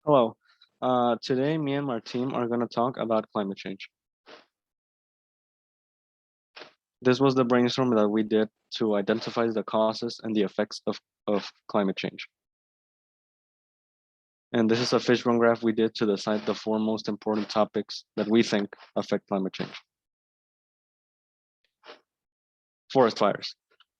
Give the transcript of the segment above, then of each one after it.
Hello. Today, me and my team are going to talk about climate change. This was the brainstorm that we did to identify the causes and the effects of climate change. And this is a fishbone graph we did to decide the four most important topics that we think affect climate change. Forest fires.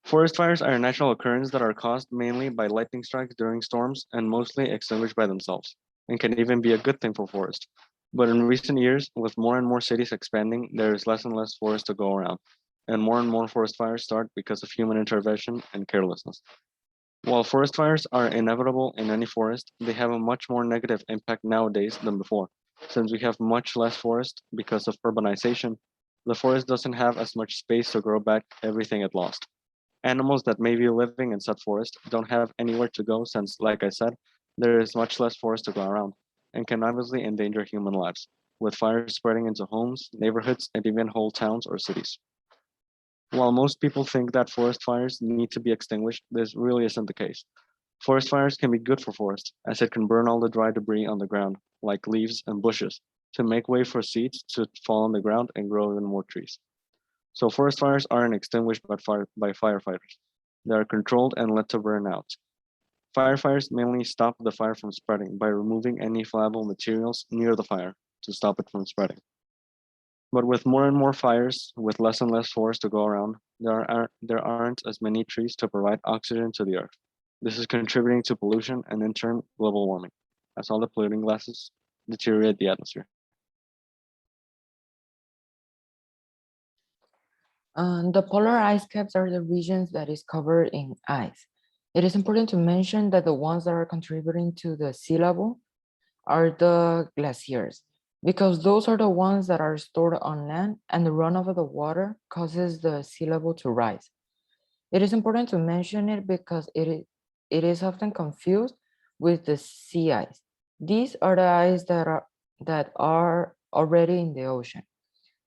Forest fires are a natural occurrence that are caused mainly by lightning strikes during storms and mostly extinguished by themselves, and can even be a good thing for forest. But in recent years, with more and more cities expanding, there is less and less forest to go around, and more forest fires start because of human intervention and carelessness. While forest fires are inevitable in any forest, they have a much more negative impact nowadays than before, since we have much less forest because of urbanization. The forest doesn't have as much space to grow back everything it lost. Animals that may be living in such forest don't have anywhere to go since, like I said, there is much less forest to go around and can obviously endanger human lives, with fires spreading into homes, neighborhoods, and even whole towns or cities. While most people think that forest fires need to be extinguished, this really isn't the case. Forest fires can be good for forests, as it can burn all the dry debris on the ground, like leaves and bushes, to make way for seeds to fall on the ground and grow even more trees. So forest fires aren't extinguished by firefighters. They are controlled and let to burn out. Firefighters mainly stop the fire from spreading by removing any flammable materials near the fire to stop it from spreading. But with more and more fires, with less and less forest to go around, there aren't as many trees to provide oxygen to the earth. This is contributing to pollution and in turn global warming, as all the polluting gases deteriorate the atmosphere. The polar ice caps are the regions that is covered in ice. It is important to mention that the ones that are contributing to the sea level are the glaciers, because those are the ones that are stored on land and the runoff of the water causes the sea level to rise. It is important to mention it because it is often confused with the sea ice. These are the ice that are already in the ocean.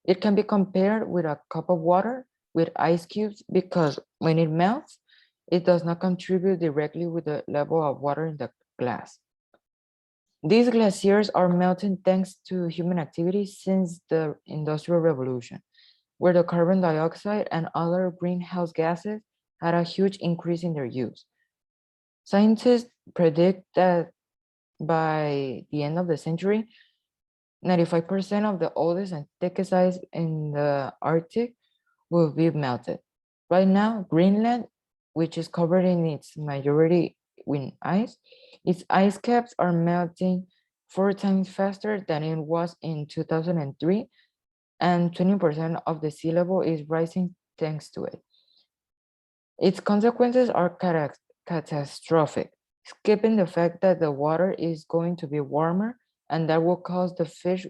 It can be compared with a cup of water with ice cubes because when it melts, it does not contribute directly with the level of water in the glass. These glaciers are melting thanks to human activity since the Industrial Revolution, where the carbon dioxide and other greenhouse gases had a huge increase in their use. Scientists predict that by the end of the century, 95% of the oldest and thickest ice in the Arctic will be melted. Right now, Greenland, which is covered in its majority with ice, its ice caps are melting 4 times faster than it was in 2003, and 20% of the sea level is rising thanks to it. Its consequences are catastrophic, skipping the fact that the water is going to be warmer and that will cause the fish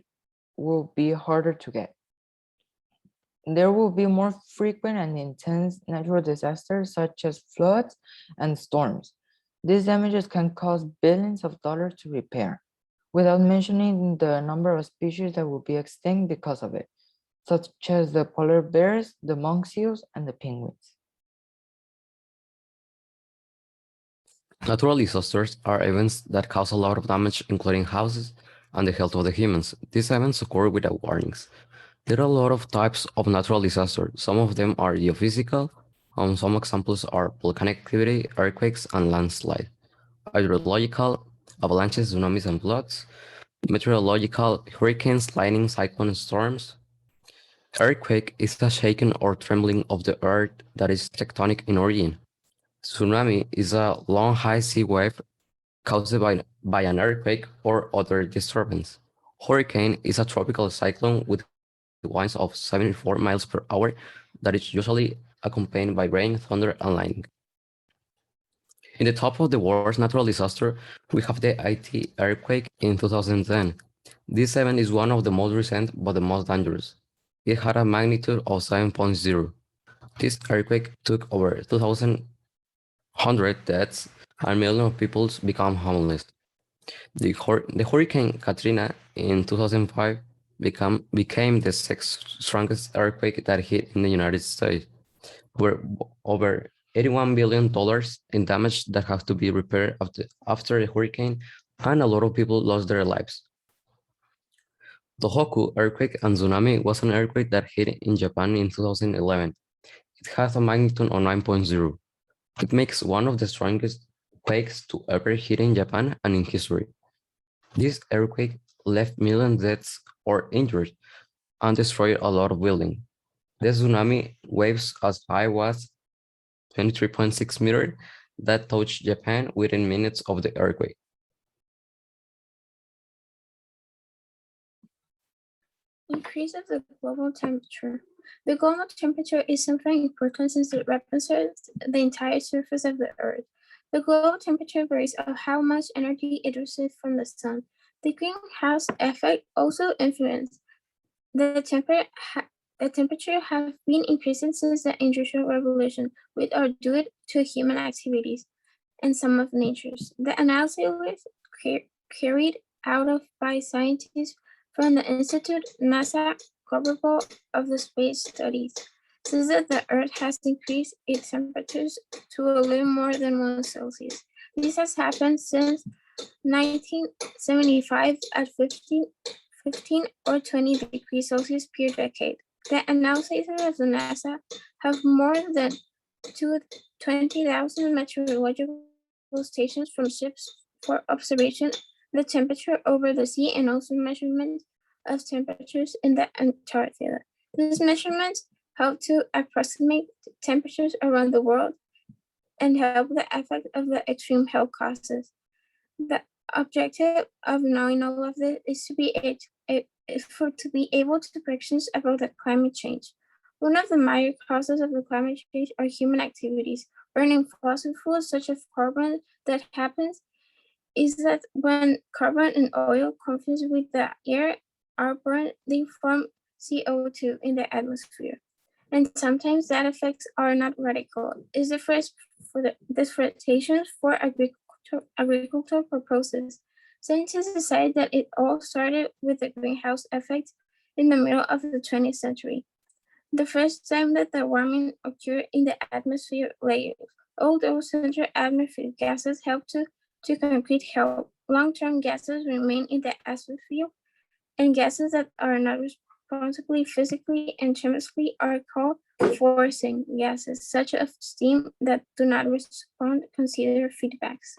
will be harder to get. There will be more frequent and intense natural disasters such as floods and storms. These damages can cost billions of dollars to repair, without mentioning the number of species that will be extinct because of it, such as the polar bears, the monk seals, and the penguins. Natural disasters are events that cause a lot of damage, including houses and the health of the humans. These events occur without warnings. There are a lot of types of natural disasters. Some of them are geophysical, and some examples are volcanic activity, earthquakes, and landslides. Hydrological, avalanches, tsunamis, and floods. Meteorological, hurricanes, lightning, cyclones, storms. Earthquake is a shaking or trembling of the earth that is tectonic in origin. Tsunami is a long high sea wave caused by an earthquake or other disturbance. Hurricane is a tropical cyclone with winds of 74 miles per hour that is usually accompanied by rain, thunder, and lightning. In the top of the worst natural disaster, we have the Haiti earthquake in 2010. This event is one of the most recent but the most dangerous. It had a magnitude of 7.0. This earthquake took over 2,100 deaths and millions of people became homeless. The Hurricane Katrina in 2005 became the sixth strongest earthquake that hit in the United States, where over $81 billion in damage that have to be repaired after the hurricane and a lot of people lost their lives. Tohoku earthquake and tsunami was an earthquake that hit in Japan in 2011. It has a magnitude of 9.0. It makes one of the strongest quakes to ever hit in Japan and in history. This earthquake left millions deaths or injured and destroyed a lot of buildings. The tsunami waves as high as 23.6 meters that touched Japan within minutes of the earthquake. Increase of the global temperature. The global temperature is something important since it represents the entire surface of the Earth. The global temperature varies of how much energy it receives from the sun. The greenhouse effect also influences the temperature have been increasing since the Industrial Revolution, which are due to human activities and some of nature's. The analysis was carried out by scientists from the Institute NASA Global of the Space Studies says that the Earth has increased its temperatures to a little more than 1 Celsius. This has happened since 1975 at 15 or 20 degrees Celsius per decade. The analyses of the NASA have more than 20,000 meteorological stations from ships for observation the temperature over the sea and also measurements of temperatures in the Antarctica. These measurements help to approximate temperatures around the world and help the effect of the extreme health causes. The objective of knowing all of this is to be able to predictions about the climate change. One of the major causes of the climate change are human activities. Burning fossil fuels such as carbon that happens is that when carbon and oil confuse with the air are burned, they form CO2 in the atmosphere. And sometimes that effects are not radical. Is the first for the deforestation for agricultural purposes. Scientists decide that it all started with the greenhouse effect in the middle of the 20th century. The first time that the warming occurred in the atmosphere layers. All those central atmospheric gases help to concrete help. Long-term gases remain in the atmosphere, and gases that are not responsibly physically and chemically are called forcing gases, such as steam that do not respond, consider feedbacks.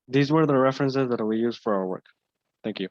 These were the references that we used for our work. Thank you.